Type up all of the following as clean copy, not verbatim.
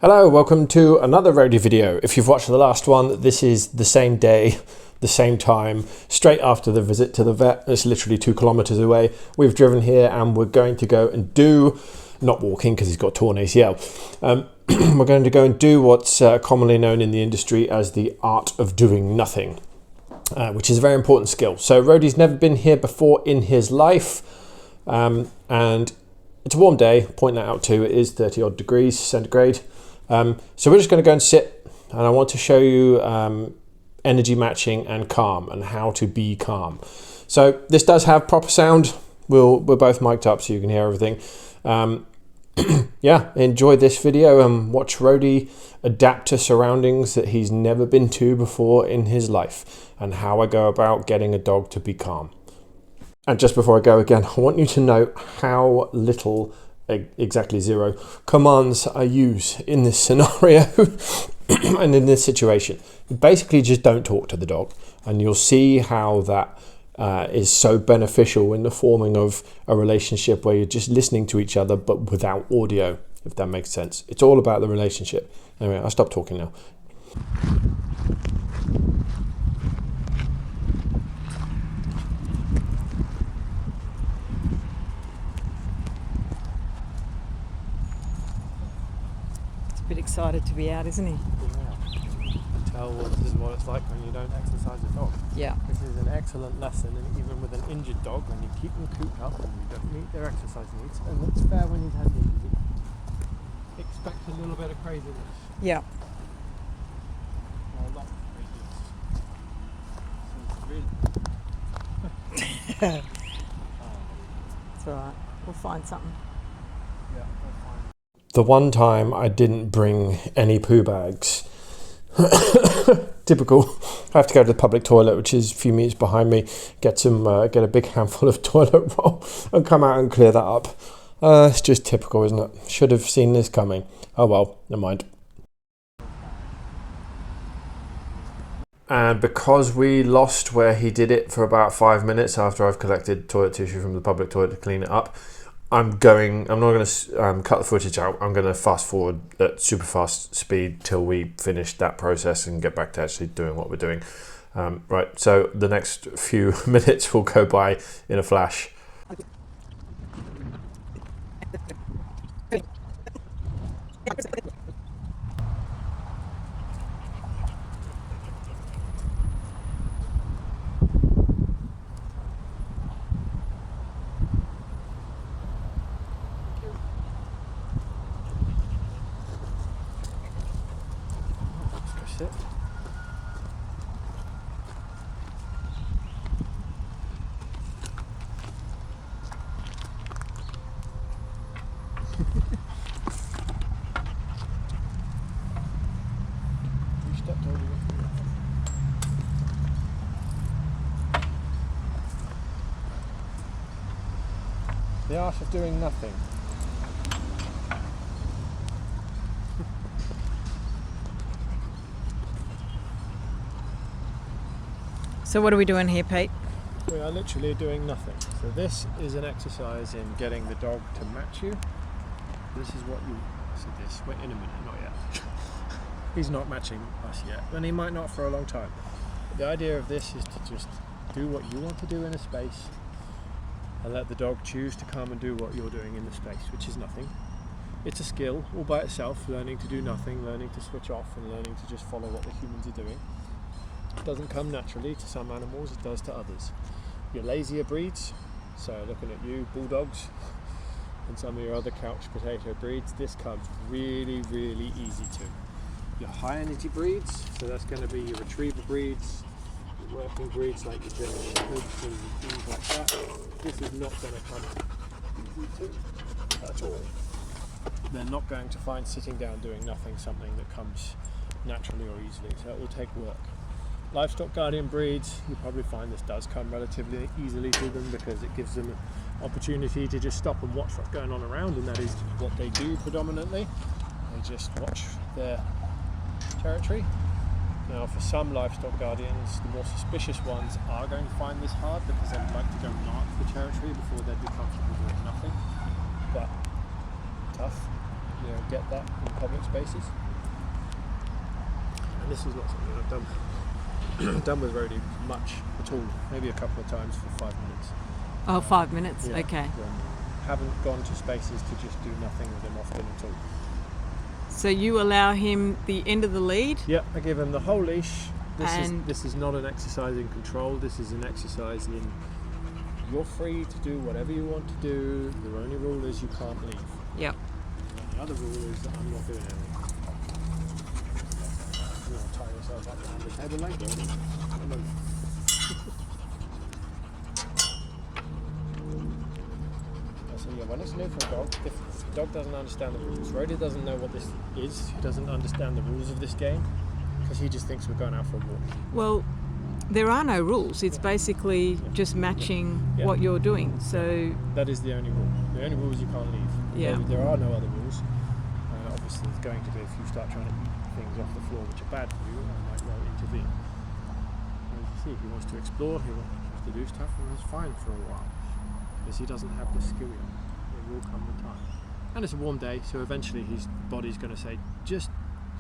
Hello, welcome to another Roadie video. If you've watched the last one, this is the same day, the same time, straight after the visit to the vet. It's literally 2 kilometers away. We've driven here and we're going to go and do, not walking because he's got torn ACL. We're going to go and do what's commonly known in the industry as the art of doing nothing, which is a very important skill. So Roadie's never been here before in his life, and it's a warm day, point that out too. It is 30 odd degrees centigrade. So we're just going to go and sit, and I want to show you energy matching and calm and how to be calm. So this does have proper sound. We're both mic'd up so you can hear everything. Yeah, enjoy this video and watch Roadie adapt to surroundings that he's never been to before in his life, and how I go about getting a dog to be calm. And just before I go again, I want you to know how little, exactly 0, commands I use in this scenario and in this situation. Basically just don't talk to the dog, and you'll see how that is so beneficial in the forming of a relationship where you're just listening to each other but without audio, if that makes sense. It's all about the relationship. Anyway, I'll stop talking now. Bit excited to be out, isn't he? Yeah. You can tell this is what it's like when you don't exercise a dog. Yeah. This is an excellent lesson, and even with an injured dog, when you keep them cooped up and you don't meet their exercise needs, and it's fair when he's had an injury, expect a little bit of craziness. Yeah. Well, a lot of craziness. So it's really... It's alright. We'll find something. Yeah, we'll find. The one time I didn't bring any poo bags. Typical. I have to go to the public toilet, which is a few meters behind me, get a big handful of toilet roll and come out and clear that up. It's just typical, isn't it? Should have seen this coming. Oh well, never mind. And because we lost where he did it for about 5 minutes after I've collected toilet tissue from the public toilet to clean it up, I'm not going to cut the footage out. I'm going to fast forward at super fast speed till we finish that process and get back to actually doing what we're doing. Right, so the next few minutes will go by in a flash. Sit. You stepped over it. The art of doing nothing. So what are we doing here, Pete? We are literally doing nothing. So this is an exercise in getting the dog to match you. This is what you see this. Wait in a minute, not yet. He's not matching us yet, and he might not for a long time. The idea of this is to just do what you want to do in a space and let the dog choose to come and do what you're doing in the space, which is nothing. It's a skill all by itself, learning to do nothing, learning to switch off, and learning to just follow what the humans are doing. It doesn't come naturally to some animals, it does to others. Your lazier breeds, so looking at you, bulldogs, and some of your other couch potato breeds, this comes really, really easy to. Your high energy breeds, so that's going to be your retriever breeds, your working breeds like your German Shepherds and things like that. This is not going to come easy to at all. They're not going to find sitting down doing nothing something that comes naturally or easily, so it will take work. Livestock guardian breeds, you probably find this does come relatively easily to them because it gives them an opportunity to just stop and watch what's going on around, and that is what they do predominantly. They just watch their territory. Now for some livestock guardians, the more suspicious ones are going to find this hard because they'd like to go mark the territory before they'd be comfortable doing nothing. But tough. get that in public spaces. And this is not something I've done with Roadie much at all. Maybe a couple of times for 5 minutes. Oh, 5 minutes. Yeah, Okay. Haven't gone to spaces to just do nothing with him often at all. So you allow him the end of the lead? Yeah, I give him the whole leash. This is not an exercise in control. This is an exercise in you're free to do whatever you want to do. The only rule is you can't leave. Yep. And the other rule is that I'm not doing anything. You want to tie yourself up around the table leg? So yeah, when it's new for a dog, if the dog doesn't understand the rules, Roadie doesn't know what this is, he doesn't understand the rules of this game, because he just thinks we're going out for a walk. Well, there are no rules. It's basically just matching what you're doing. So that is the only rule. The only rule is you can't leave. Yeah. There are no other rules. Obviously, there's going to be if you start trying to eat things off the floor which are bad for you, I might well intervene. As you see, he wants to explore, he wants to do stuff, and that's fine for a while. Because he doesn't have the skill yet. It will come with time. And it's a warm day, so eventually his body's going to say, just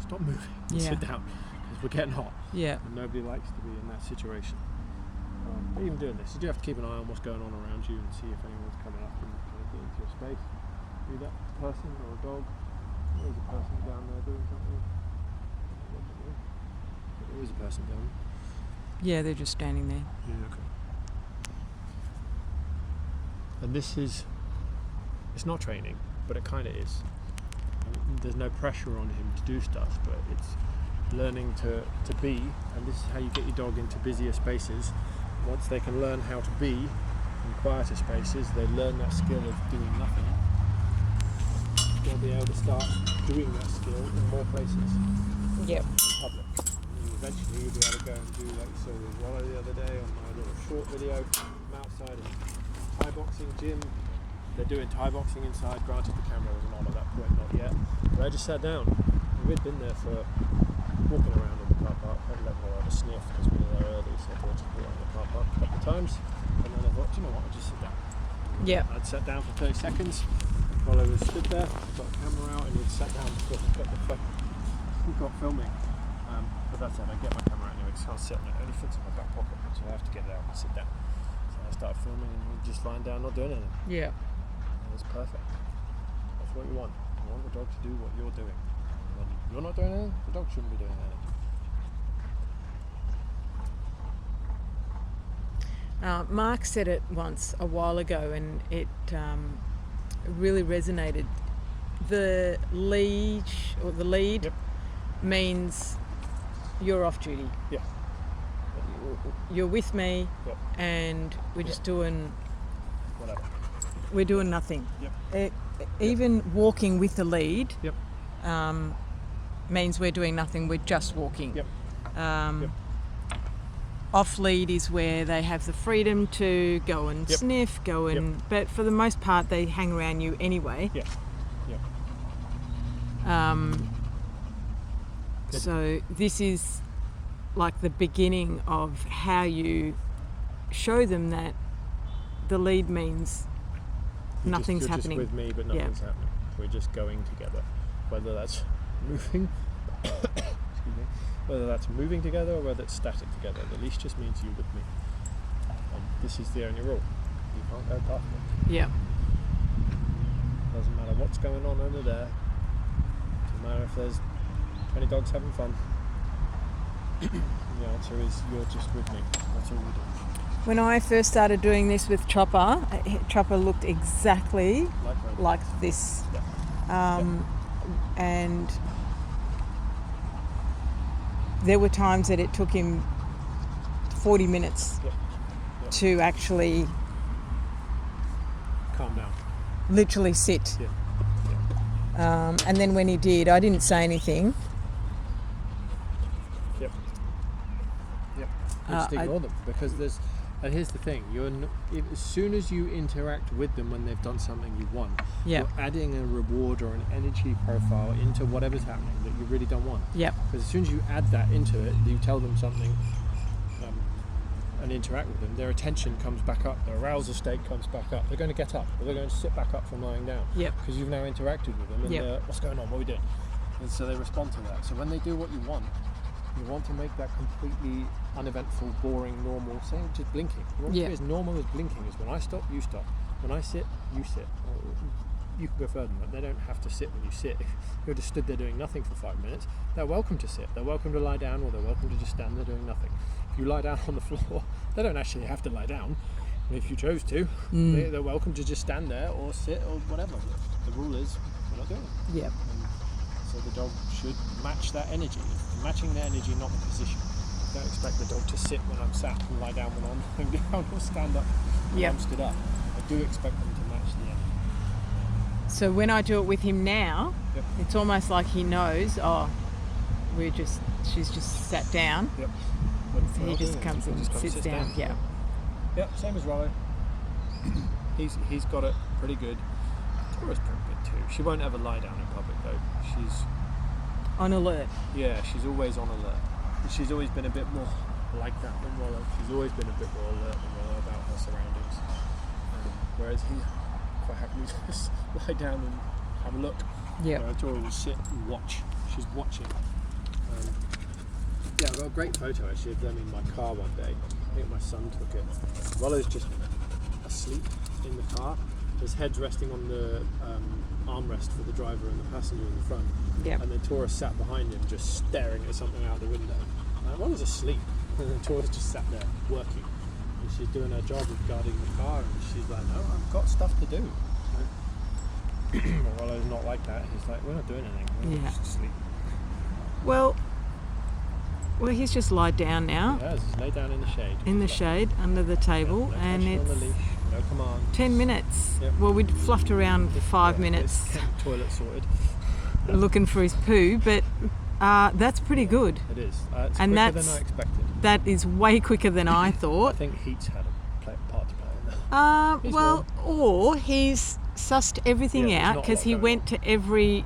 stop moving and sit down, because we're getting hot. Yeah. And nobody likes to be in that situation. But even doing this, you do have to keep an eye on what's going on around you and see if anyone's coming up and trying to get into your space. Be that person or a dog. There's a person down there doing something. There is a person down there. Yeah, they're just standing there. Yeah, okay. And this is, it's not training, but it kind of is. There's no pressure on him to do stuff, but it's learning to be, and this is how you get your dog into busier spaces. Once they can learn how to be in quieter spaces, they learn that skill of doing nothing. They'll be able to start doing that skill in more places. Yep. In public. And eventually you'll be able to go and do, like you saw with Rollo the other day on my little short video, from outside a Thai boxing gym. They're doing Thai boxing inside. Granted, the camera wasn't on at that point, not yet. But I just sat down. We'd been there for walking around in the car park. I let them have a sniff because we were there early, so I thought to go around the car park a couple of times. And then I thought, you know what, I'll just sit down. Yeah. I'd sat down for 30 seconds while I was stood there, got the camera out, and we'd sat down before we got filming. But that's it, I get my camera out anyway because I was sitting there. It only fits in my back pocket, so I have to get it out and sit down. So I started filming and we're just lying down, not doing anything. Yeah. And it's perfect. That's what you want. You want the dog to do what you're doing. When you're not doing anything, the dog shouldn't be doing anything. Mark said it once a while ago, and it really resonated. The leash or the lead means you're off duty. Yeah. You're with me, and we're just doing whatever. We're doing nothing. Even walking with the lead means we're doing nothing. We're just walking. Off lead is where they have the freedom to go and sniff, but for the most part they hang around you anyway. So this is like the beginning of how you show them that the lead means nothing's happening. You're just with me, but nothing's happening. We're just going together, whether that's moving. Excuse me. Whether that's moving together or whether it's static together. The leash just means you with me. And this is the only rule. You can't go past it. Yeah. Doesn't matter what's going on over there. Doesn't matter if there's 20 dogs having fun. The answer is you're just with me. That's all we do. When I first started doing this with Chopper, Chopper looked exactly like this. And there were times that it took him 40 minutes to actually calm down, literally sit. And then when he did, I didn't say anything. Just ignore them, because there's, and here's the thing, as soon as you interact with them when they've done something you want, you're adding a reward or an energy profile into whatever's happening that you really don't want. Because as soon as you add that into it, you tell them something, and interact with them, their attention comes back up, their arousal state comes back up. They're going to get up, or they're going to sit back up from lying down. Yep. Because you've now interacted with them, and Yep. what's going on? What are we doing? And so they respond to that. So when they do what you want to make that completely uneventful, boring, normal, say just blinking. You want to be as normal as blinking is when I stop, you stop. When I sit, you sit. Or you can go further than that. They don't have to sit when you sit. If you're just stood there doing nothing for 5 minutes, they're welcome to sit. They're welcome to lie down, or they're welcome to just stand there doing nothing. If you lie down on the floor, they don't actually have to lie down. If you chose to, they're welcome to just stand there or sit or whatever. The rule is, we're not doing it. Yep. So the dog should match that energy. Matching the energy, not the position. Don't expect the dog to sit when I'm sat and lie down when I'm lying down, or stand up when I'm stood up. I do expect them to match the energy. So when I do it with him now, it's almost like he knows, she's just sat down. Yep. So he just comes and sits down. Yeah. Yep, same as Rollo. He's got it pretty good. Tora's pretty good too. She won't ever lie down in public though. She's on alert. Yeah, she's always on alert. She's always been a bit more like that than Rollo. She's always been a bit more alert than Rollo about her surroundings. Whereas he quite happily just lie down and have a look. Yeah. Tora will sit and watch. She's watching. Yeah, I've got a great photo actually of them in my car one day. I think my son took it. Rollo's just asleep in the car. His head's resting on the armrest for the driver and the passenger in the front. Yep. And then Tora sat behind him just staring at something out the window. Rollo's asleep. And then Tora's just sat there working. And she's doing her job of guarding the car, and she's like, no, I've got stuff to do. But Rollo's not like that. He's like, we're not doing anything. We're just asleep. Well, he's just lied down now. Yeah, he's laid down in the shade. In the shade, under the table, no and pressure it's on the leash, no command. 10 minutes. Yep. Well, we'd fluffed around for 5 minutes Toilet sorted. looking for his poo, but that's pretty good. It is. It's And quicker that's- than I expected. That is way quicker than I I thought. think heat's had a part to play in that. He's Well, or he's sussed everything Yeah, there's out not a because lot he going went to every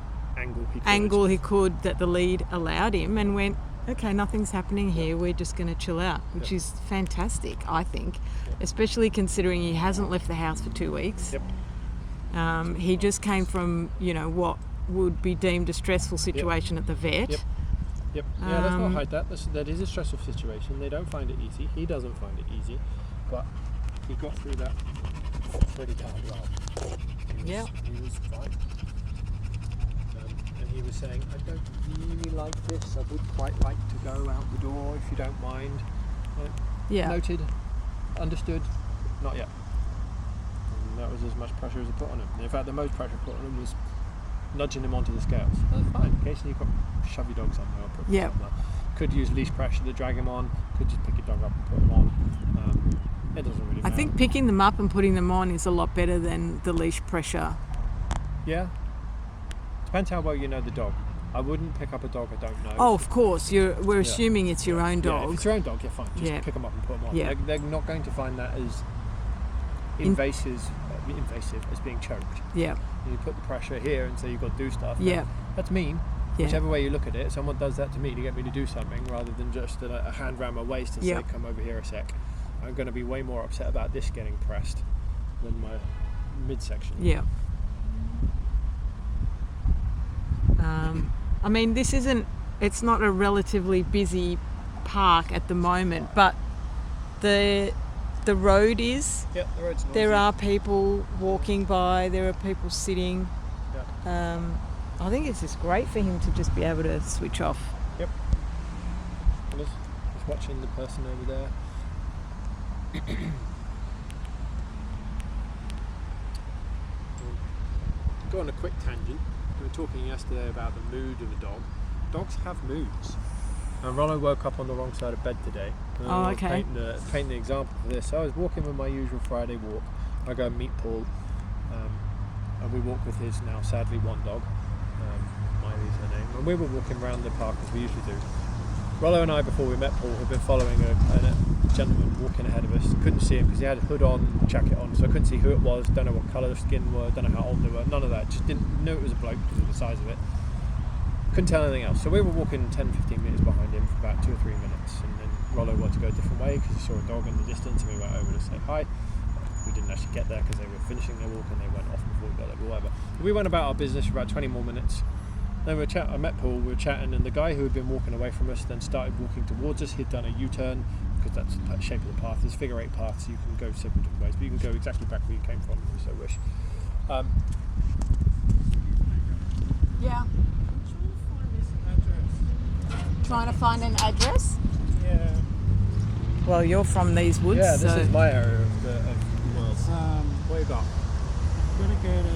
Angle he could that the lead allowed him and went, okay, nothing's happening here, we're just going to chill out, which is fantastic, I think, especially considering he hasn't left the house for 2 weeks. Yep. He just came from, what would be deemed a stressful situation at the vet. Yep. Yeah, let's not hide that. That is a stressful situation. They don't find it easy. He doesn't find it easy, but he got through that pretty darn well. He was fine. And he was saying, I don't really like this. I would quite like to go out the door if you don't mind. Noted. Understood. Not yet. And that was as much pressure as I put on him. In fact, the most pressure I put on him was nudging him onto the scales. That's fine. Occasionally you've got shove your dogs on there or put them on there. Could use leash pressure to drag him on. Could just pick your dog up and put him on. It doesn't really matter. I think picking them up and putting them on is a lot better than the leash pressure. Yeah. Depends how well you know the dog. I wouldn't pick up a dog I don't know. Oh, of course. We're assuming it's your own dog. Yeah, if it's your own dog, you're fine. Just pick them up and put them on. Yeah. They're not going to find that as invasive as being choked. Yeah. You put the pressure here and say you've got to do stuff. Yeah. That's mean. Yeah. Whichever way you look at it, someone does that to me to get me to do something rather than just a hand around my waist and say, come over here a sec. I'm going to be way more upset about this getting pressed than my midsection. Yeah. I mean, it's not a relatively busy park at the moment, but the road is. Yeah, the road's noisy. There are people walking by, there are people sitting. Yeah. I think it's just great for him to just be able to switch off. Yep. Just watching the person over there. Go on a quick tangent. We were talking yesterday about the mood of a dog. Dogs have moods. And Rollo woke up on the wrong side of bed today. Oh, okay. Painting the example for this. So I was walking with my usual Friday walk. I go and meet Paul, and we walk with his now sadly one dog. Miley's her name. And we were walking around the park as we usually do. Rollo and I, before we met Paul, had been following a gentleman walking ahead of us. Couldn't see him because he had a hood on, jacket on, so I couldn't see who it was. Don't know what colour of skin were. Don't know how old they were. None of that. Just didn't know it was a bloke because of the size of it. couldn't tell anything else. So we were walking 10-15 minutes behind him for about 2 or 3 minutes, and then Rollo wanted to go a different way because he saw a dog in the distance, and we went over to say hi. We didn't actually get there because they were finishing their walk and they went off before we got there, but whatever. We went about our business for about 20 more minutes. Then I met Paul, we were chatting, and the guy who had been walking away from us then started walking towards us. He'd done a U-turn, because that's the shape of the path. There's figure 8 paths, so you can go several different ways, but you can go exactly back where you came from if you so wish. Yeah. Trying to find an address? Yeah. Well, you're from these woods, Yeah, this so is my area of the world. What you got? Gotta go to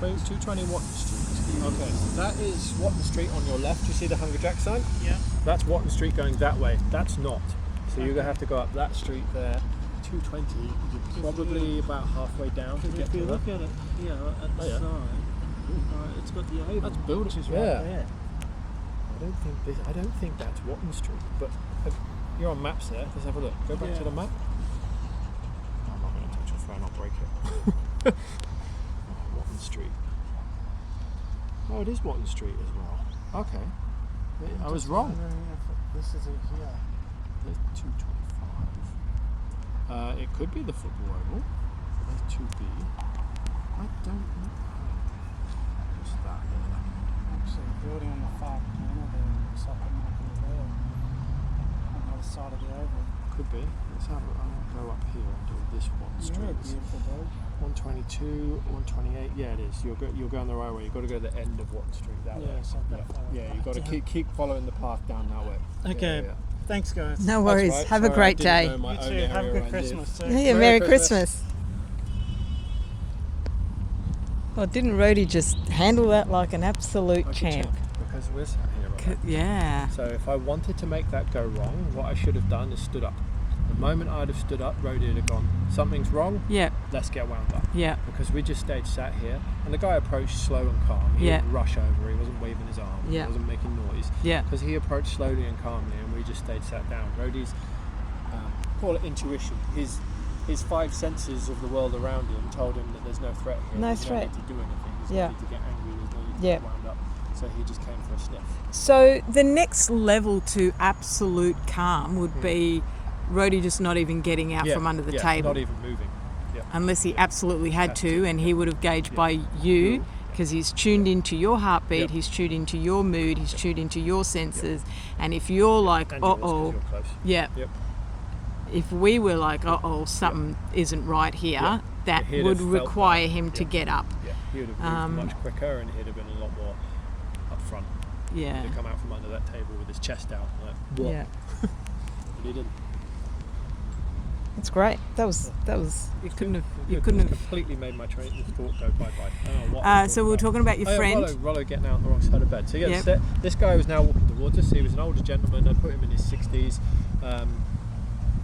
220 Watton Street. Okay, so that is Watton Street on your left. You see the Hunger Jack sign? Yeah. That's Watton Street going that way. That's not. So you're going to have to go up that street there. 220, you're probably about halfway down to get If to you that. look at it here at the side, it's got the oval. That's built, which is yeah. right there. I don't think that's Watton Street, but you're on maps there. Let's have a look. Go back to the map. I'm not going to touch your phone. I'll break it. Watton Street. Oh, it is Watton Street as well. Okay. I was wrong. This is it here. There's 225. It could be the football oval. There's 2B. I don't know. What's that? Actually, the building on the far corner there looks like it might be there. On the other side of the oval. Could be. Let's have a I'll go up here and do this Watton You're Street. a beautiful dog. 122, 128. Yeah, it is. You're going the right way. You've got to go to the end of Watton Street that way. So Yeah, you've got to keep following the path down that way. Okay. Yeah. Thanks, guys. no worries. Right. Have a Sorry, great I day. didn't know my You own too. area Have a where good I Christmas, live. too. Yeah, Merry Merry Christmas. Well, didn't Roadie just handle that like an absolute Like a champ? because we're sat here. Right? Yeah. So if I wanted to make that go wrong, what I should have done is stood up. The moment I'd have stood up, Roadie would have gone, something's wrong, Yeah. let's get wound up. Yeah. Because we just stayed sat here, and the guy approached slow and calm. He Yeah. didn't rush over, he wasn't waving his arm, Yeah. he wasn't making noise. Yeah. Because he approached slowly and calmly, and we just stayed sat down. Roadie's, call it intuition, his 5 senses of the world around him told him that there's no threat here. No there's threat. no need to do anything, there's Yeah. no need to get angry, there's no need to Yeah. get wound up. So he just came for a sniff. So the next level to absolute calm would be Roadie just not even getting out from under the table. Not even moving. Yeah. Unless he absolutely had to, and he would have gauged by you, because he's tuned into your heartbeat, Yep. he's tuned into your mood, he's tuned into your senses, and if you're like, And yours, 'cause uh-oh, you're close. yeah, Yep. if we were like, uh-oh, something isn't right here, Yeah. that He'd would have felt require that. him to Yeah. get up. Yeah, he would have moved much quicker, and he'd have been a lot more upfront. Yeah. He'd come out from under that table with his chest out, like, what? Yeah. But he didn't. That's great. That was you couldn't It's completely made my train of thought go bye-bye. I don't know what I was so we were talking about your Oh, yeah, friend. Rollo getting out on the wrong side of bed. So yeah, Yep. this guy was now walking towards us. He was an older gentleman. I'd put him in his 60s,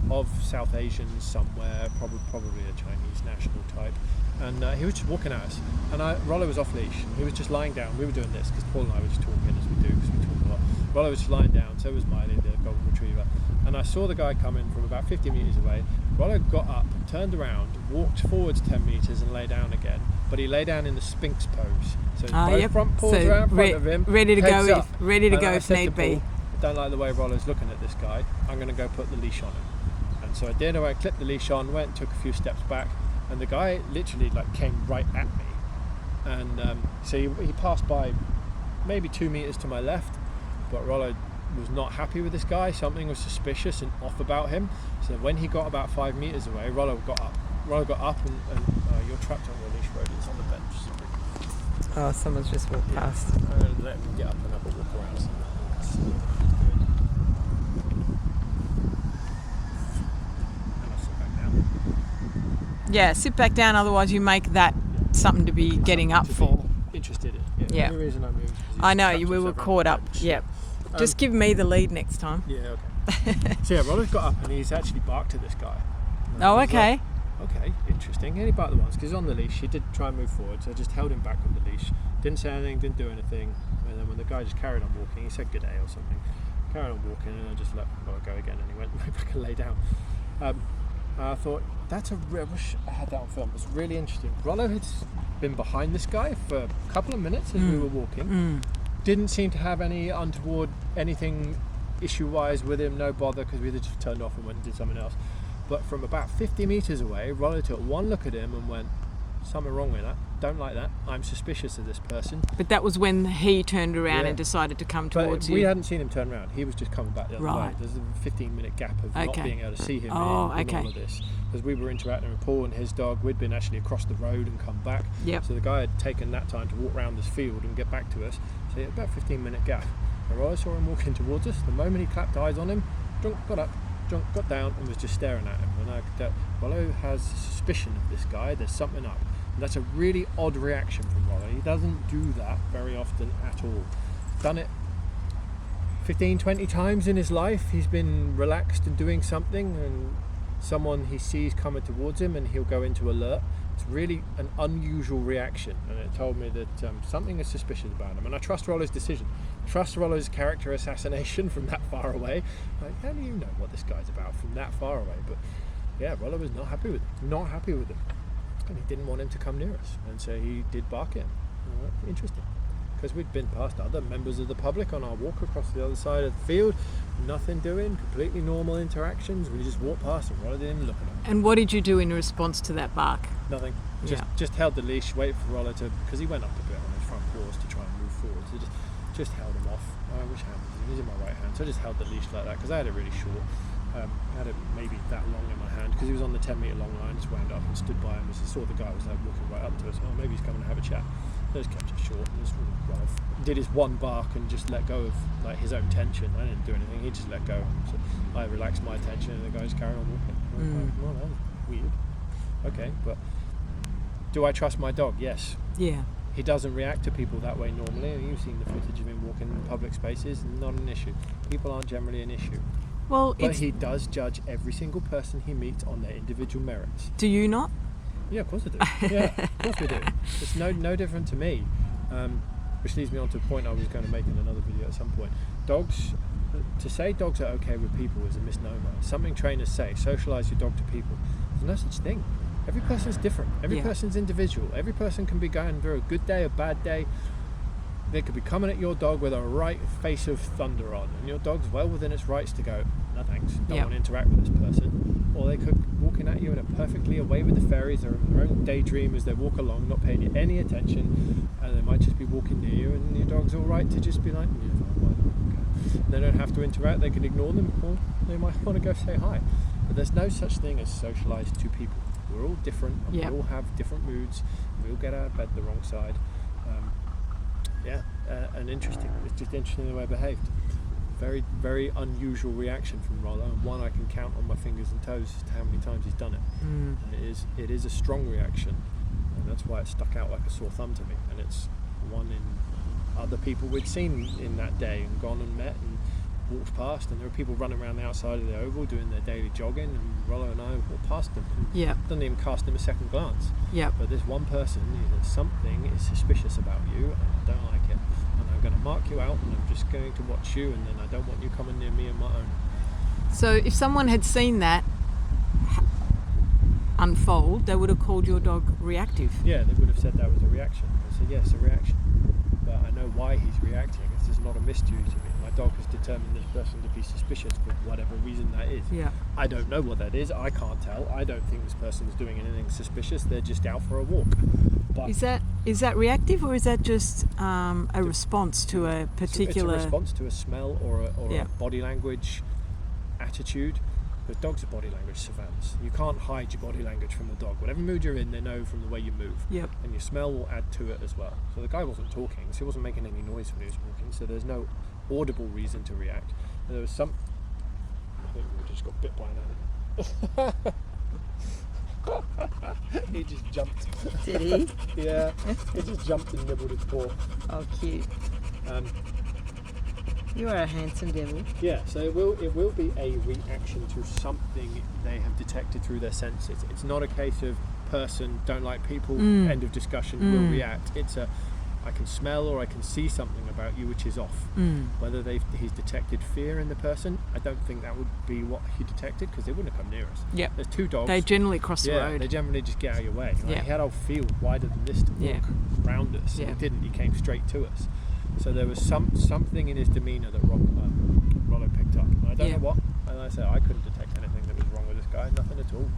of South Asian somewhere, probably a Chinese national type. And he was just walking at us. And Rollo was off leash. He was just lying down. We were doing this because Paul and I were just talking as we do because we talk a lot. Rollo was just lying down. So was Miley, the golden retriever. And I saw the guy come in from about 50 metres away. Rollo got up, turned around, walked forwards 10 metres and lay down again. But he lay down in the Sphinx pose. So both front paws So are out in front of him, ready to heads go up. if said need to be. Paul, I don't like the way Rollo's looking at this guy. I'm going to go put the leash on him. And so I did. I went, clipped the leash on, went and took a few steps back. And the guy literally came right at me. And so he passed by maybe 2 metres to my left. But Rollo was not happy with this guy. Something was suspicious and off about him. So when he got about 5 metres away, Rollo got up. Rollo got up and you're trapped on your leash, Roadie. It's on the bench. Oh, someone's just walked past. I'm going to let him get up and have a walk around. Yeah, sit back down. Otherwise, you make that something to be getting up for. Interested in. Yeah. The only reason I moved. I know we were caught up. Yep. Just give me the lead next time. Yeah. Okay. So yeah, Rollo's got up and he's actually barked at this guy. And I Oh, was okay. like, okay, interesting. And he barked the once because he's on the leash. He did try and move forward, so I just held him back on the leash. Didn't say anything, didn't do anything. And then when the guy just carried on walking, he said good day or something. Carried on walking, and I just let Rollo go again, and he went back and lay down. I thought, that's I wish I had that on film. It's really interesting. Rollo had been behind this guy for a couple of minutes as we were walking. Didn't seem to have any untoward anything issue-wise with him, no bother, because we had just turned off and went and did something else. But from about 50 metres away, Rollo took one look at him and went, something wrong with that, don't like that, I'm suspicious of this person. But that was when he turned around and decided to come towards you. We hadn't seen him turn around, he was just coming back the other way. There's a 15-minute gap of not being able to see him in all of this. Because we were interacting with Paul and his dog, we'd been actually across the road and come back. So the guy had taken that time to walk around this field and get back to us. So about a 15-minute gap. And I saw him walking towards us. The moment he clapped eyes on him, Junk got up, Junk got down and was just staring at him. And I could tell, Rollo has suspicion of this guy, there's something up. And that's a really odd reaction from Rollo. He doesn't do that very often at all. Done it 15, 20 times in his life. He's been relaxed and doing something, and someone he sees coming towards him and he'll go into alert. It's really an unusual reaction, and it told me that something is suspicious about him. And I trust Rollo's decision. I trust Rollo's character assassination from that far away. Like, how do you know what this guy's about from that far away? But yeah, Rollo was not happy with him. Not happy with him. And he didn't want him to come near us. And so he did bark at him. Interesting. Because we'd been past other members of the public on our walk across the other side of the field. Nothing doing, completely normal interactions. We just walked past and Rollo didn't even look at him. And what did you do in response to that bark? Nothing. Just held the leash, waited for Rollo to, because he went up a bit on his front paws to try and move forward. So just held him off. Which hand was he? He's in my right hand. So I just held the leash like that because I had it really short. I had it maybe that long in my hand because he was on the 10-metre long line. Just wound up and stood by him as I saw the guy was like walking right up to us. Oh, maybe he's coming to have a chat. I just kept it short and just did his one bark and just let go of like his own tension. I didn't do anything. He just let go. So I relaxed my tension and the guy just carried on walking. Like, well, that was weird. Okay, but do I trust my dog? Yes. Yeah. He doesn't react to people that way normally. You've seen the footage of him walking in public spaces. Not an issue. People aren't generally an issue. Well, but he does judge every single person he meets on their individual merits. Do you not? Yeah, of course I do. Yeah, of course we do. It's no different to me. Which leads me on to a point I was going to make in another video at some point. To say dogs are okay with people is a misnomer. Something trainers say, socialise your dog to people. There's no such thing. Every person's different. Every person's individual. Every person can be going through a good day, a bad day. They could be coming at your dog with a right face of thunder on, and your dog's well within its rights to go, no thanks, don't want to interact with this person. Or they could be walking at you in a perfectly away with the fairies, they're in their own daydream as they walk along, not paying you any attention, and they might just be walking near you, and your dog's all right to just be like, okay. They don't have to interact, they can ignore them, or they might want to go say hi. But there's no such thing as socialised to people. We're all different, and we all have different moods, we all get out of bed the wrong side. And interesting. It's just interesting the way I behaved. Very, very unusual reaction from Rollo, and one I can count on my fingers and toes as to how many times he's done it. And it is a strong reaction, and that's why it stuck out like a sore thumb to me. And it's one in other people we'd seen in that day and gone and met and walked past, and there were people running around the outside of the oval doing their daily jogging, and Rollo and I walked past them. Doesn't even cast them a second glance. But this one person, something is suspicious about you, and I don't like it, and I'm going to mark you out, and I'm just going to watch you, and then I don't want you coming near me and my own. So if someone had seen that unfold, they would have called your dog reactive. Yeah, they would have said that was a reaction. I said, yes, a reaction. But I know why he's reacting. It's just not a mystery to me. My dog has determined this person to be suspicious for whatever reason that is. I don't know what that is. I can't tell. I don't think this person is doing anything suspicious. They're just out for a walk. But is that reactive, or is that just a response to a particular... It's a response to a smell or a body language attitude. But dogs are body language savants. You can't hide your body language from the dog. Whatever mood you're in, they know from the way you move. And your smell will add to it as well. So the guy wasn't talking, so he wasn't making any noise when he was walking, so there's no audible reason to react. And there was some... I think we just got bit by an animal. He just jumped. Did he? Yeah, he just jumped and nibbled his paw. Oh, cute. You are a handsome devil. Yeah, so it will be a reaction to something they have detected through their senses. It's not a case of person, don't like people, end of discussion, will react. It's I can smell or I can see something about you which is off. Whether he's detected fear in the person, I don't think that would be what he detected, because they wouldn't have come near us. Yep. There's two dogs. They generally cross the road. They generally just get out of your way. Like, Yeah. he had a whole field wider than this to walk around us. Yeah. He didn't. He came straight to us. So there was something in his demeanour that Rollo picked up. And I don't know what. And I said I couldn't detect anything that was wrong with this guy. Nothing at all.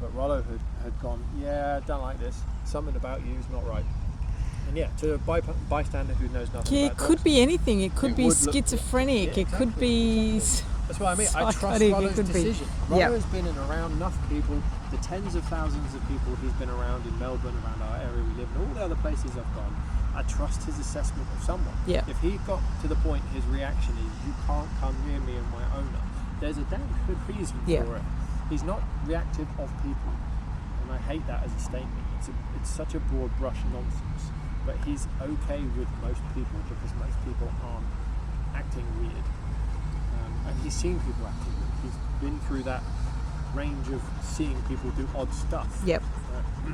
But Rollo had gone, I don't like this. Something about you is not right. And to a bystander who knows nothing Yeah, about it could dogs, be anything. It could be would look- schizophrenic. It could be. That's what I mean. I trust psychotic. It Rollo's could be. decision. Rollo has been in around enough people, the tens of thousands of people he's been around in Melbourne, around our area we live in, all the other places I've gone. I trust his assessment of someone. Yeah. If he got to the point his reaction is, you can't come near me and my owner, there's a damn good reason for it. He's not reactive of people. And I hate that as a statement. It's such a broad brush nonsense. But he's okay with most people, because most people aren't acting weird. And he's seen people acting weird. He's been through that range of seeing people do odd stuff. Yep.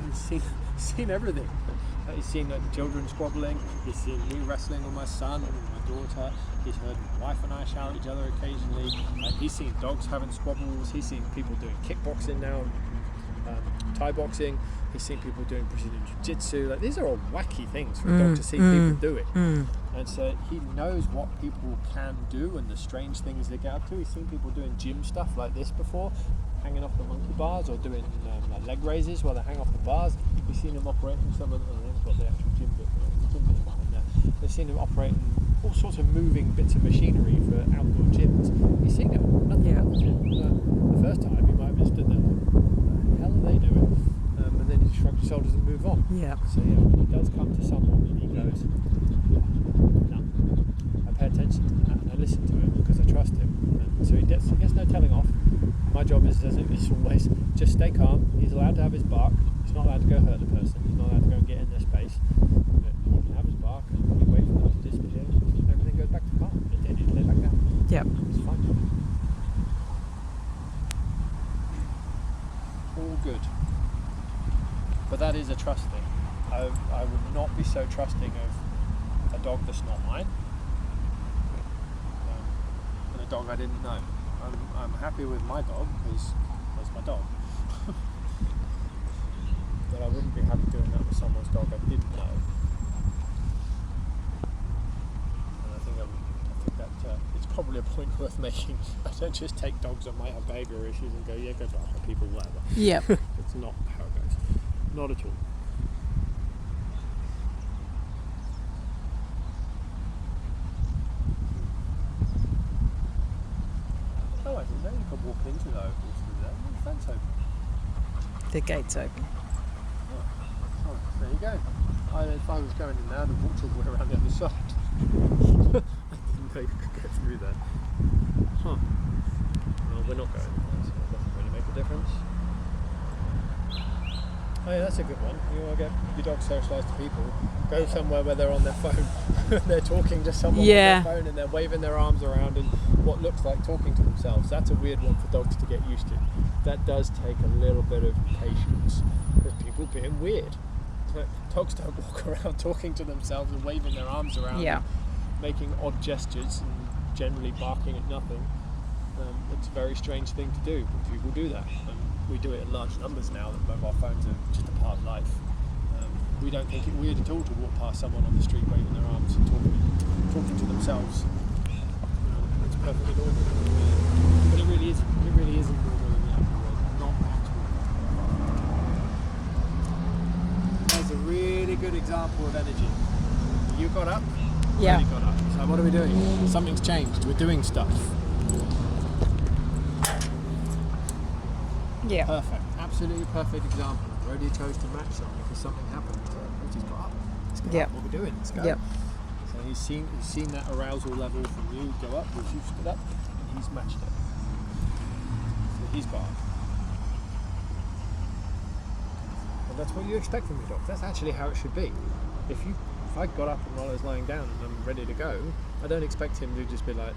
He's seen everything. He's seen children squabbling. He's seen me wrestling with my son and my daughter. He's heard my wife and I shout at each other occasionally. He's seen dogs having squabbles. He's seen people doing kickboxing now, Thai boxing. He's seen people doing Brazilian jiu-jitsu. Like, these are all wacky things for a dog to see people doing. And so he knows what people can do and the strange things they get up to. He's seen people doing gym stuff like this before, hanging off the monkey bars, or doing like leg raises while they hang off the bars. We've seen him operating some of the, they've got the actual gym bit behind there. They've seen him operating all sorts of moving bits of machinery for outdoor gyms. He's seen it all, nothing else. The first time he might have just stood there like, what the hell are they doing? And then he just shrugged his shoulders and moved on. Yeah. So when he does come to someone and he goes, no, I pay attention to that and I listen to him because I trust him. And so he gets no telling off. My job is always just stay calm. He's allowed to have his bark. He's not allowed to go hurt the person. He's not allowed to go and get in their space. But he can have his bark. We wait for them to disengage. Everything goes back to calm. And then he lay back down. Yep. It's fine. All good. But that is a trust thing. I would not be so trusting of a dog that's not mine, and a dog I didn't know. I'm happy with my dog because that's my dog. But I wouldn't be happy doing that with someone's dog I didn't know. And I think that it's probably a point worth making. I don't just take dogs that might have behavioural issues and go, go to other people, whatever. Yep. It's not how it goes. Not at all. Oh, I didn't know you could walk into the ovals through there. The fence open. The gate's open. Oh, there you go. If I was going in there, I'd have walked all the way around the other side. I didn't know you could get through there. Huh. Well, we're not going there, so it doesn't really make a difference. Oh yeah, that's a good one. You want to get your dog socialised to people, go somewhere where they're on their phone. They're talking to someone on their phone and they're waving their arms around and what looks like talking to themselves. That's a weird one for dogs to get used to. That does take a little bit of patience with people being weird. Dogs don't walk around talking to themselves and waving their arms around and making odd gestures and generally barking at nothing. It's a very strange thing to do, but people do that. We do it in large numbers now that mobile phones are just a part of life. We don't think it weird at all to walk past someone on the street waving their arms and talking to themselves. It's perfectly normal. But it really isn't. It really isn't normal in the animal world. Not at all. There's a really good example of energy. You got up? Yeah. Really got up. So what are we doing? Something's changed. We're doing stuff. Yeah. Perfect. Absolutely perfect example. Roadie chose to match something because something happened. He's got up. Let's go up. What we're doing. Let's go. Yep. So he's seen that arousal level from you go up, which you've stood up, and he's matched it. So he's got up. And that's what you expect from your dog. That's actually how it should be. If I got up and Rollo's lying down and I'm ready to go, I don't expect him to just be like,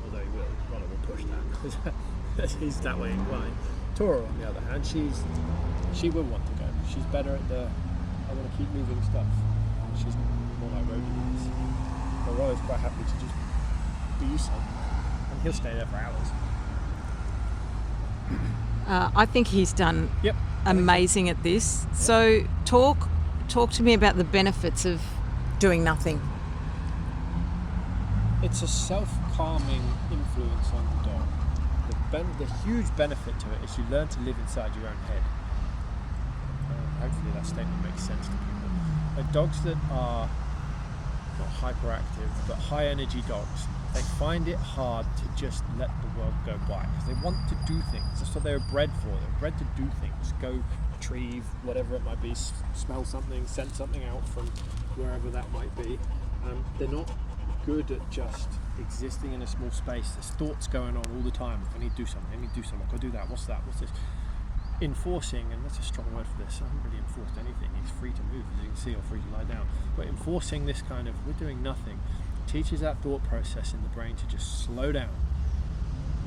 although he will, Rollo will push that. He's that way inclined. Tora, on the other hand, she will want to go. She's better at the I want to keep moving stuff. She's more like Roadie is. But Roy's quite happy to just be something, and he'll stay there for hours. I think he's done Yep. amazing at this. Yep. So talk to me about the benefits of doing nothing. It's a self-calming influence on the dog. The huge benefit to it is you learn to live inside your own head. Hopefully that statement makes sense to people. Dogs that are not hyperactive but high energy dogs, they find it hard to just let the world go by because they want to do things. That's what they were bred for. They're bred to do things. Go retrieve whatever it might be, smell something, send something out from wherever that might be. They're not good at just existing in a small space. There's thoughts going on all the time. I need to do something. I need to do something. I've got to do that. What's that? What's this? Enforcing, and that's a strong word for this. I haven't really enforced anything. He's free to move, as you can see, or free to lie down. But enforcing this kind of, we're doing nothing, teaches that thought process in the brain to just slow down,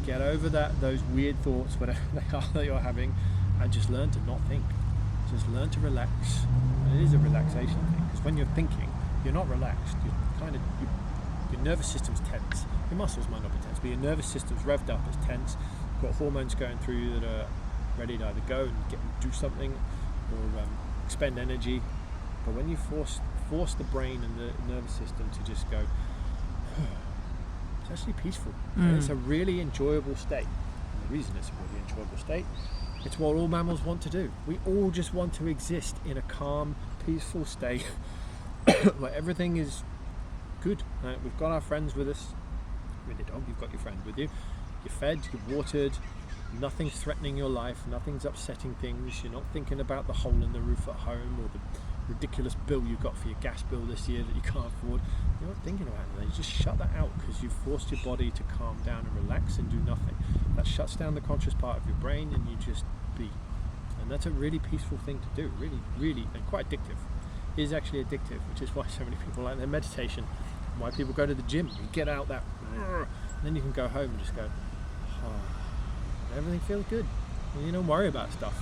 get over those weird thoughts, whatever they are that you're having, and just learn to not think. Just learn to relax. And it is a relaxation thing, because when you're thinking, you're not relaxed. Your nervous system's tense. Your muscles might not be tense, but your nervous system's revved up, it's tense. You've got hormones going through you that are ready to either go and do something or expend energy. But when you force the brain and the nervous system to just go, it's actually peaceful. And it's a really enjoyable state. And the reason it's a really enjoyable state, it's what all mammals want to do. We all just want to exist in a calm, peaceful state where everything is good. We've got our friends with us. With your dog, you've got your friend with you. You're fed, you're watered. Nothing's threatening your life, nothing's upsetting things. You're not thinking about the hole in the roof at home or the ridiculous bill you've got for your gas bill this year that you can't afford. You're not thinking about it. You just shut that out because you've forced your body to calm down and relax and do nothing. That shuts down the conscious part of your brain and you just be. And that's a really peaceful thing to do, really, really, and quite addictive. It is actually addictive, which is why so many people like their meditation, why people go to the gym. You get out that, and then you can go home and just go, everything feels good. And you don't worry about stuff.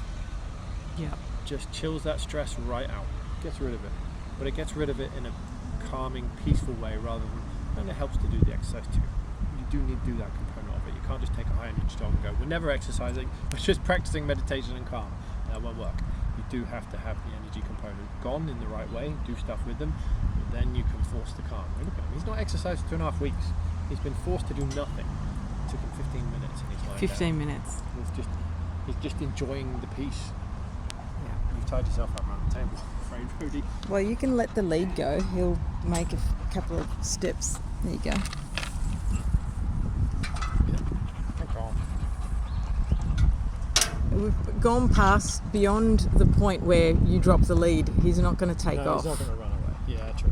Yeah. Just chills that stress right out. Gets rid of it. But it gets rid of it in a calming, peaceful way rather than, and it helps to do the exercise too. You do need to do that component of it. You can't just take a high energy dog and go, we're never exercising, we're just practicing meditation and calm. That won't work. You do have to have the energy component gone in the right way, do stuff with them, but then you can force the calm. Look at him, he's not exercised for 2.5 weeks. He's been forced to do nothing. It took him 15 minutes and he's lying 15 down. minutes. He's just enjoying the peace. Yeah. You've tied yourself up around the table, I'm afraid, Roadie. Well, you can let the lead go. He'll make a couple of steps. There you go. We've gone beyond the point where you drop the lead. He's not going to take off. He's not going to run away. Yeah, true.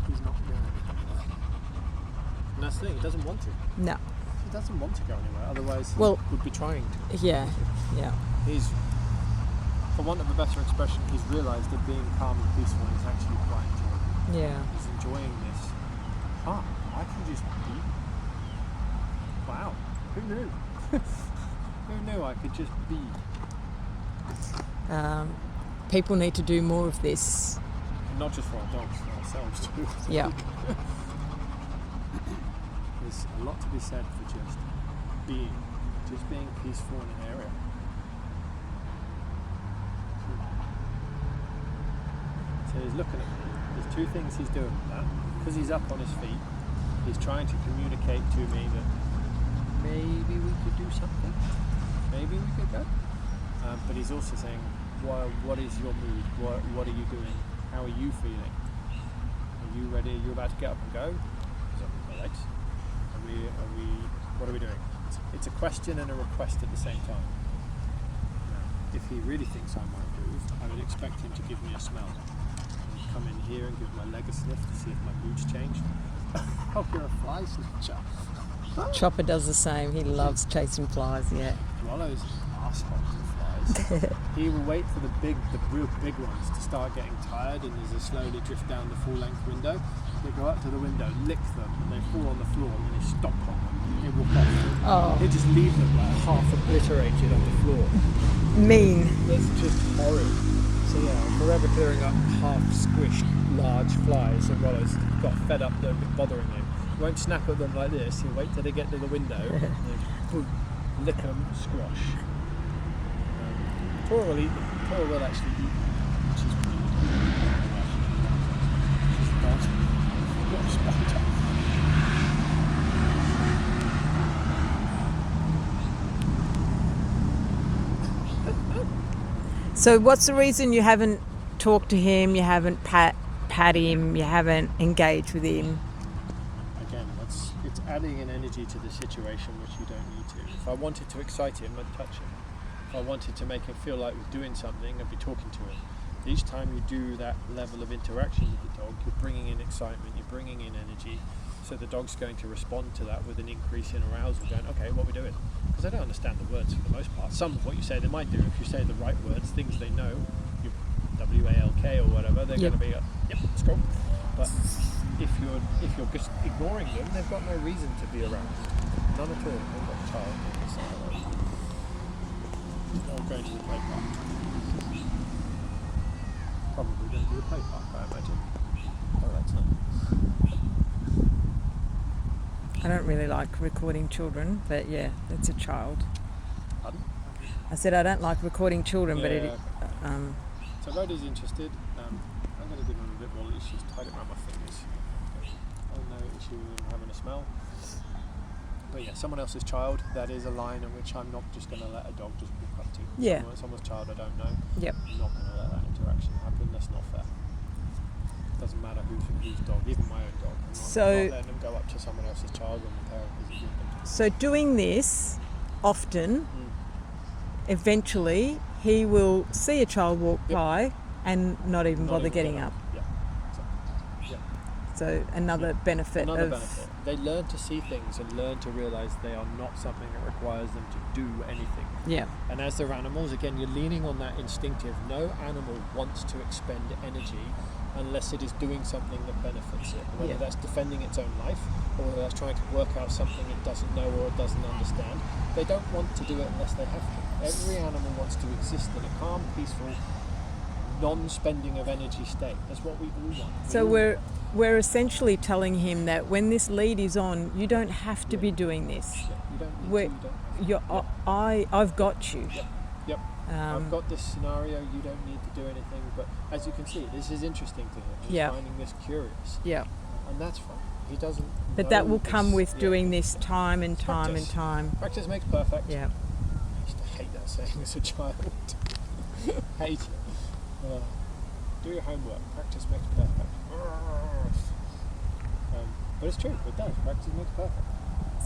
He's not going anywhere. And that's the thing, he doesn't want to. No. He doesn't want to go anywhere, otherwise he would be trying to. Yeah, yeah. He's, for want of a better expression, he's realised that being calm and peaceful is actually quite enjoyable. Yeah. He's enjoying this. I can just be. Wow. Who knew? Who knew I could just be? People need to do more of this. Not just for our dogs, for ourselves too. Yeah. There's a lot to be said for just being peaceful in an area. So he's looking at me. There's two things he's doing with that. Because he's up on his feet, he's trying to communicate to me that maybe we could do something. Maybe we could go. But he's also saying, well, what is your mood? What are you doing? How are you feeling? Are you ready? Are you about to get up and go? He's up with my legs. What are we doing? It's a question and a request at the same time. Now, if he really thinks I might move, I would expect him to give me a smell. I'd come in here and give my leg a sniff to see if my mood's changed. Oh, you're a fly snatcher. Chopper does the same. He loves chasing flies. Yeah. Swallows assholes of flies. He will wait for the real big ones to start getting tired, and as they slowly drift down the full-length window, they go up to the window, lick them, and they fall on the floor, and then they stomp on them. They walk off. They just leave them like half obliterated on the floor. Mean. That's just horrid. So yeah, forever clearing up half squished large flies, and Rollo's got fed up them bothering him. He won't snap at them like this. He'll wait till they get to the window, and then boom, lick them, squash. Tora will eat them. Tora will actually eat them. She's not spot on. So what's the reason you haven't talked to him, you haven't pat him, you haven't engaged with him? Again, it's adding an energy to the situation which you don't need to. If I wanted to excite him, I'd touch him. If I wanted to make him feel like we're doing something, I'd be talking to him. Each time you do that level of interaction with the dog, you're bringing in excitement, you're bringing in energy, so the dog's going to respond to that with an increase in arousal, going, okay, what are we doing? Because they don't understand the words for the most part. Some of what you say they might do. If you say the right words, things they know, your W-A-L-K or whatever, they're going to be, yep, let's go. But if you're just ignoring them, they've got no reason to be around. None at all. They've got a child. I'm going to the play park. Probably going to the play park, I imagine. Oh, that's nice. I don't really like recording children, but yeah, it's a child. Pardon? I said I don't like recording children, Yeah, but it. So Roadie's interested. I'm going to give him a bit more leash. She's tied it around my fingers. Oh no issue with him having a smell. But yeah, someone else's child, that is a line in which I'm not just going to let a dog just walk up to. Yeah. Someone's child I don't know. Yep. I'm not going to let that interaction happen. That's not fair. Doesn't matter whose dog, even my own dog. I'm not letting them go up to someone else's child when the parent isn't with them. So doing this often, eventually he will see a child walk by and not even bother getting up. Yeah. So another benefit benefit. They learn to see things and learn to realise they are not something that requires them to do anything. Yeah. And as they're animals, again, you're leaning on that instinctive. No animal wants to expend energy unless it is doing something that benefits it. Whether that's defending its own life, or whether that's trying to work out something it doesn't know or it doesn't understand. They don't want to do it unless they have to. Every animal wants to exist in a calm, peaceful, non-spending of energy state. That's what we all want. So we're essentially telling him that when this lead is on, you don't have to be doing this. Yeah, you don't need to. You don't have to. I've got you. Yep. I've got this scenario. You don't need to do anything. But as you can see, this is interesting to him. He's finding this curious. Yeah. And that's fine. He doesn't. But that will come with doing this time and time and time. Practice makes perfect. Yeah. I used to hate that saying as a child. Hate it. Do your homework. Practice makes perfect. But it's true. It does. Practice makes perfect.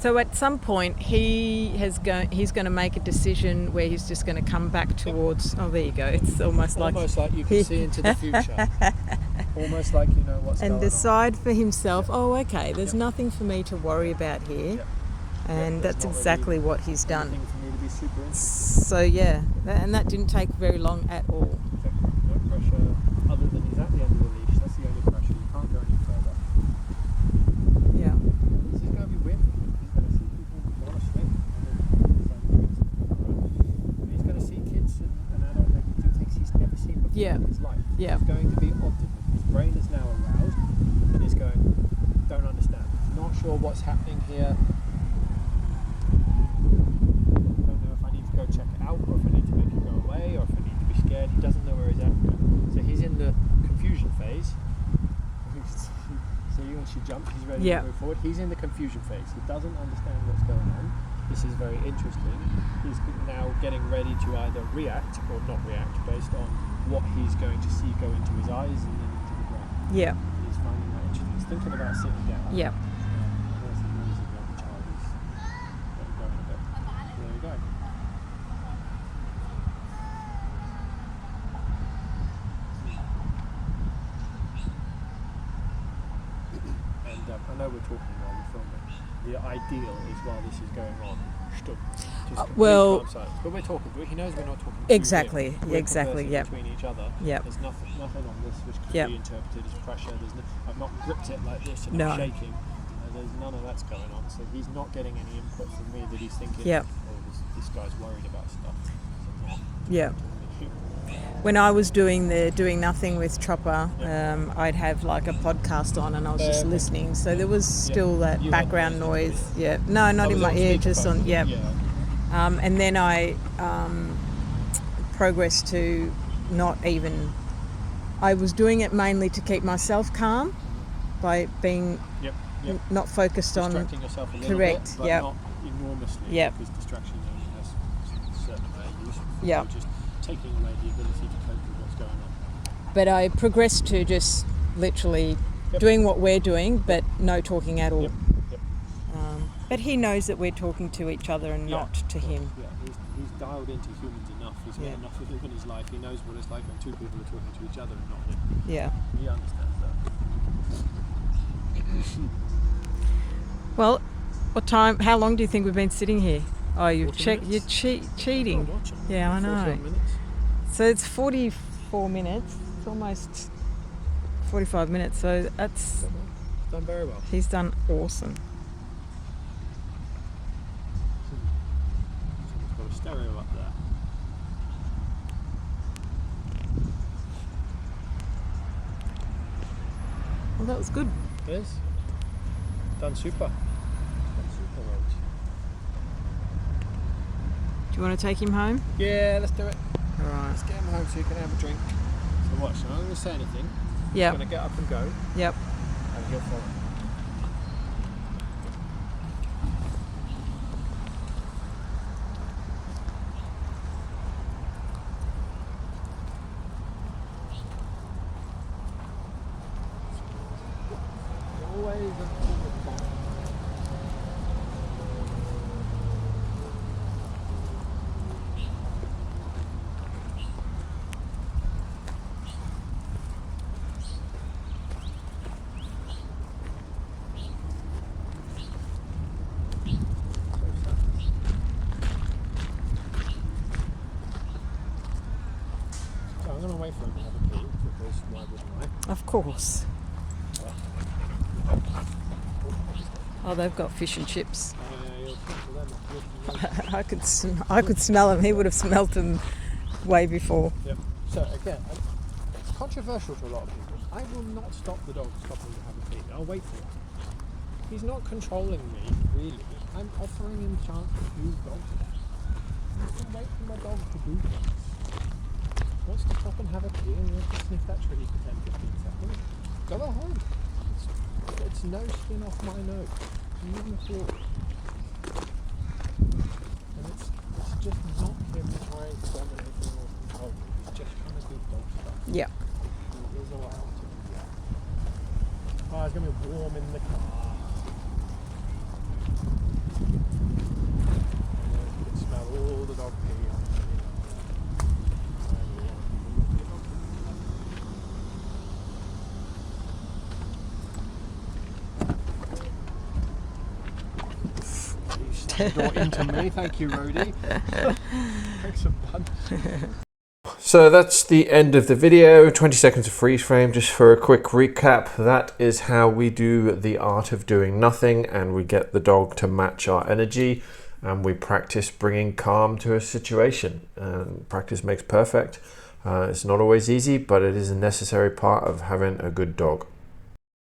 So at some point he's going to make a decision where he's just going to come back towards. Oh, there you go. It's almost like you can see into the future. Almost like you know what's going on. And decide for himself. Oh, okay. There's nothing for me to worry about here. Yep. And that's exactly what he's done. Anything for me to be super interested. So yeah, and that didn't take very long at all. Exactly. No pressure other than he's at the end of the leash. That's the only pressure. You can't go any further. Yeah. This is going to be weird. He's going to see people want to swim. He's going to see kids and adults that he do things he's never seen before in his life. Yeah. It's going to be odd to him. His brain is now aroused and he's going, don't understand. Not sure what's happening here. Don't know if I need to go check it out or if I need to make it go away or if I need to be scared. He doesn't know where he's at. So he's in the confusion phase. So when she jumps, he's ready to move forward. He's in the confusion phase. He doesn't understand what's going on. This is very interesting. He's now getting ready to either react or not react based on what he's going to see go into his eyes and then into the ground. Yeah. He's finding that interesting. He's thinking about sitting down. Yeah. There's the music where the child is getting going a bit. There we go. And I know we're talking while we're filming, the ideal is while this is going on, just well, calm silence. But we're talking. He knows we're not talking. Exactly. To him. We're Exactly. conversing Yep. between each other. Yep. There's nothing on this which could Yep. be interpreted as pressure. I've not gripped it like this and No. I'm shaking. There's none of that's going on. So he's not getting any input from me that he's thinking. Yep. Oh, this guy's worried about stuff. So not. Yeah. When I was doing nothing with Chopper, I'd have like a podcast on and I was just listening. So there was still that background noise. Yeah. No, not in my ear, just on. Yeah. And then I progressed to not even. I was doing it mainly to keep myself calm by being not focused on. Distracting yourself a little correct. bit, but not enormously. Yep. Because distraction only has a certain amount of use. Yep. Just taking away the ability to cope with what's going on. But I progressed to just literally doing what we're doing, but no talking at all. Yep. But he knows that we're talking to each other and not to him. Yeah, he's dialed into humans enough. He's got enough of them in his life. He knows what it's like when two people are talking to each other and not him. Yeah. He understands that. Well, what time? How long do you think we've been sitting here? Oh, you're cheating. Yeah, I know. 41 minutes. So it's 44 minutes. It's almost 45 minutes. So that's Done very well. he's done awesome. Someone's got a stereo up there. Well, that was good. Yes. Done super. Roads. Do you want to take him home? Yeah, let's do it. All right. Let's get him home so he can have a drink. So watch, I'm not going to say anything. Yep. He's going to get up and go, Yep. and he'll follow. Always So I'm going to wait for him to have a pee, because why wouldn't I? Of course. Oh, they've got fish and chips. You'll smell them off your- I could smell them. He would have smelt them way before. Yep. So again, it's controversial to a lot of people. I will not stop the dog stopping to have a pee. I'll wait for him. He's not controlling me, really. I'm offering him a chance to do dog stuff. I can wait for my dog to do things. He wants to stop and have a pee and he wants to sniff that tree for 10-15 seconds. Go ahead. It's no skin off my nose. Even the floor. And it's just not him trying to dominate me or control me. He's just trying to do dog stuff. Yeah. He is allowed to do that. Oh, it's going to be warm in the car. And you can smell all the dog pee on it. Door into me, thank you, Roadie. Thanks a bunch. So that's the end of the video. 20 seconds of freeze frame. Just for a quick recap, that is how we do the art of doing nothing, and we get the dog to match our energy, and we practice bringing calm to a situation. And practice makes perfect. It's not always easy, but it is a necessary part of having a good dog.